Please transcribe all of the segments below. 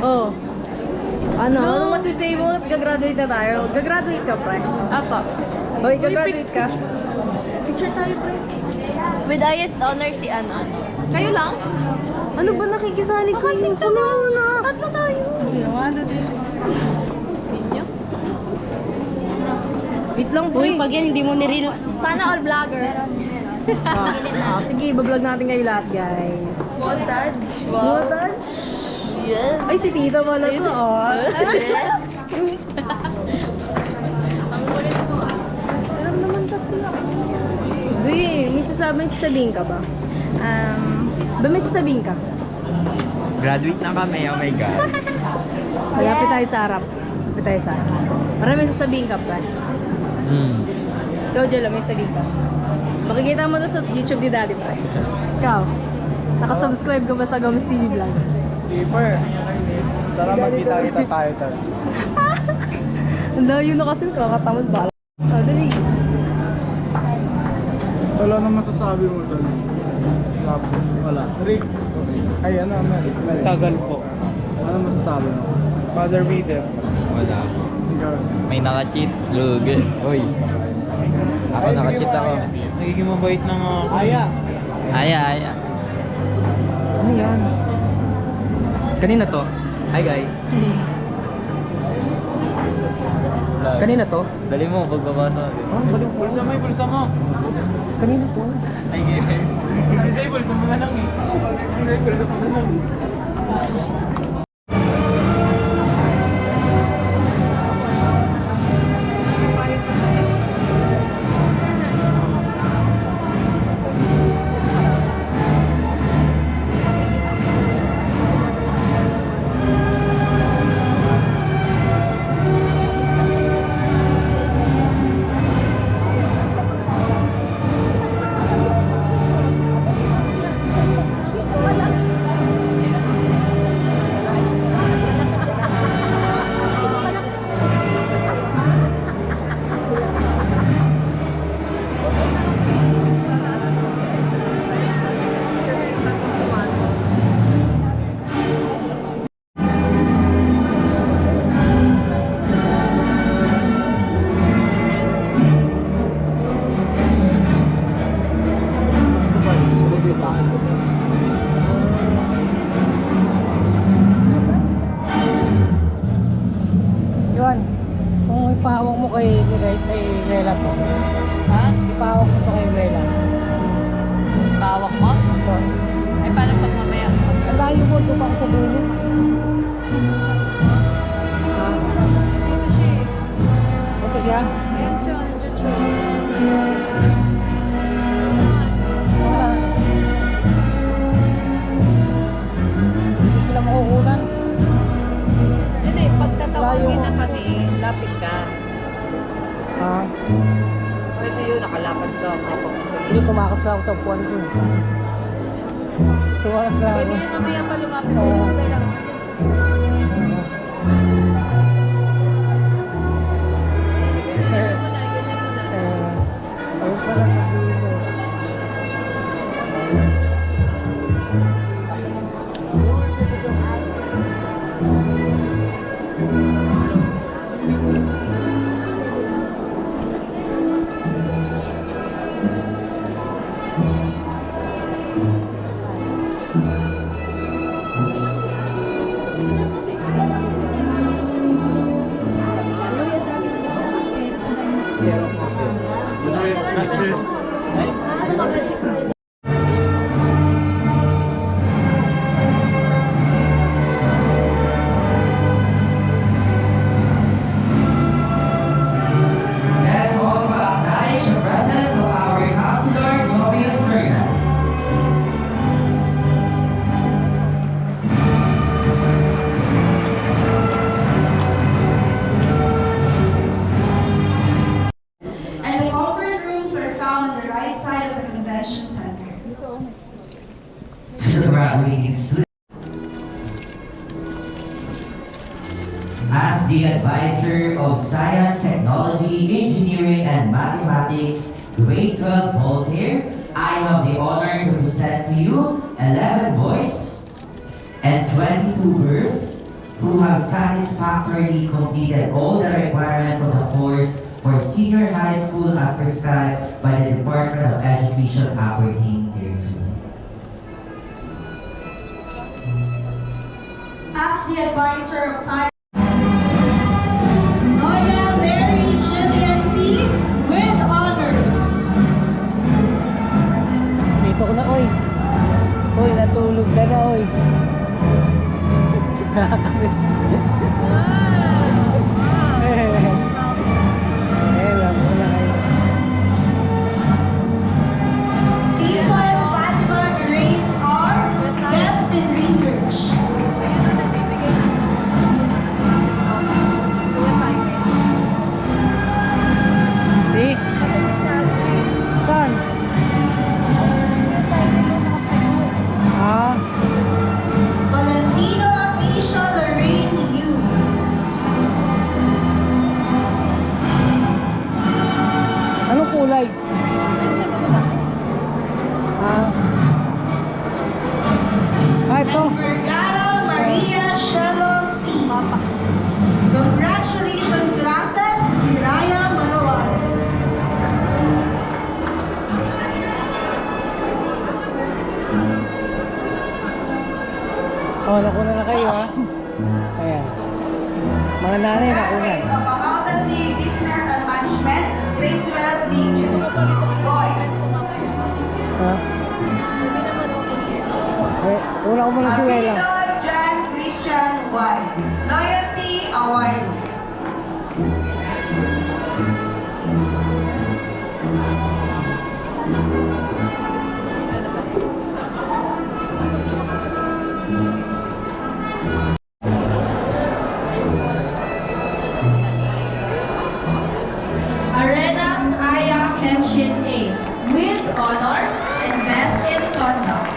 Oh. Ano masisay mo? Gagraduate na tayo. Gagraduate ka, pre? Apo. Hoy, gagraduate ka? Picture tayo, pre. With highest honor si ano. Kayo lang? Ano ba nakikisali ko? Makansing ka na. Tatlo tayo. Wait lang, boy. Uy, pag yan hindi mo ni-reels. Sana all vlogger. Sige, bablog natin kayo lahat, guys. Montage. Montage? Yes. Ay, si tita pala to, oh. Yes. Ang kulit mo ah. Alam naman kasi. Uy, may sasabihin ka ba? Ba may sasabihin ka? Graduate na kami, oh my God. Malapit tayo sa harap. Malapit tayo sa harap. Maraming sasabihin ka, pre. Ikaw, Jello, may sasabihin ka. Makikita mo to sa YouTube ni Daddy, pre. Ikaw, nakasubscribe ka ba sa Gomes TV Vlog? Keeper. Sana magkita-kita tayo talaga. Ang layo na kasi kakatamad ba? Dali. Wala na masasabi mo tol. Wala. Rick. Ay ano, Mel. Tagal po. Ano masasabi mo? Father Peter. Wala. Ikaw. May naka-cheat. Lugi. Uy. Ako naka-cheat ako. Nagiging mabait na nga. Aya. Aya. Ano yan? Kanina to? Hi guys. Kanina to? Dali mo, pagbabasa. Oh, dali mo. Bulsa mo. Kanina to? Ay, guys. Bulsa mo na lang eh. Bulsa mo na lang. Yun. Kung ipahawak mo kay Rela to. Ha? Ipahawak mo to kay Rela. Bawak mo? Ito. Ay, paano pag mamaya? Ang layo mo ito pa sa dulo. Dito siya eh. Ito siya. Ayan siya, nandiyan siya. Wala. Hindi sila makukunan. Hindi, pag tatawagin na kami, lapit ka. Ha? Pwede yun, nakalakad ka. Makapapunta Hindi, tumakas lang ako sa upuan ko. Tumakas lang Pwede ako. yun mamaya pa lumapit Oo. sa tayo lang. Ganyan mo na, ganyan mo na. Ayun pala sa dulo. Let's all acknowledge the presence of our counselor, Tobias Serna. And the conference rooms are found on the right side of the convention center. To the graduating students. As the advisor of Science, Technology, Engineering, and Mathematics, Grade 12 Voltaire, I have the honor to present to you 11 boys and 22 girls who have satisfactorily completed all the requirements of the course for senior high school as prescribed by the Department of Education Aberdeen thereto. As the advisor of science, Noya Mary Jillian P. with honors. Dito ko na, oy. Uy, natulog ka na, uy. Alam mo na kayo. Cecil Fatima Grace R. Best in Research. Ayun na nagbibigay ng See? Saan? Ah, Valentino Aisha Lorraine Yu. anong kulay? Ah. Ah, ito. And Vergara Maria Shelo C. Congratulations, Russell Hiraya Manawal. Oh, nakuna na kayo, ha? Ayan. Mga nanay, nakuna. Graduates of Accountancy, Business and Management, Grade 12 Legion. Boys. Ha? Eh, una ko muna si Wela. Apito John Christian Y. Loyalty Award. Arenas Aya Kenshin A. With honors and best in conduct.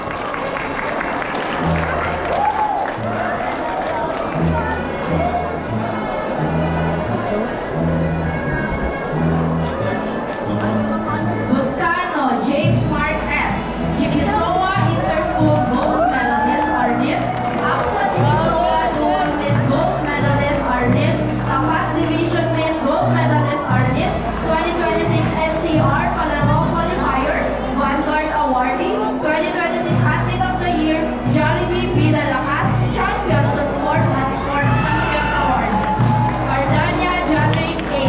Buscano James Mark S. Chimisoa Interschool Gold Medalist Arnist. Apsa Chimisoa Dual Mid Gold Medalist Arnist. Tapat Division Mid Gold Medalist Arnist. 2026 NCR Palaro Qualifier. Vanguard Awardee. 2026 Athlete of the Year. Jollibee Vida Lakas. Champion sa Sports and Sportsmanship Award. Cardania Janrick A.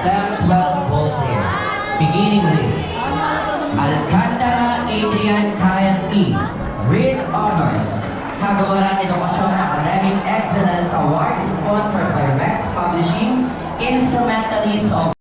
STEM 12 Voltaire. Beginning with Alcantara Adrian Kyle E. with Honors. Kagawaran Edukasyon Academic Excellence Award is sponsored by Rex Publishing, instrumentalists of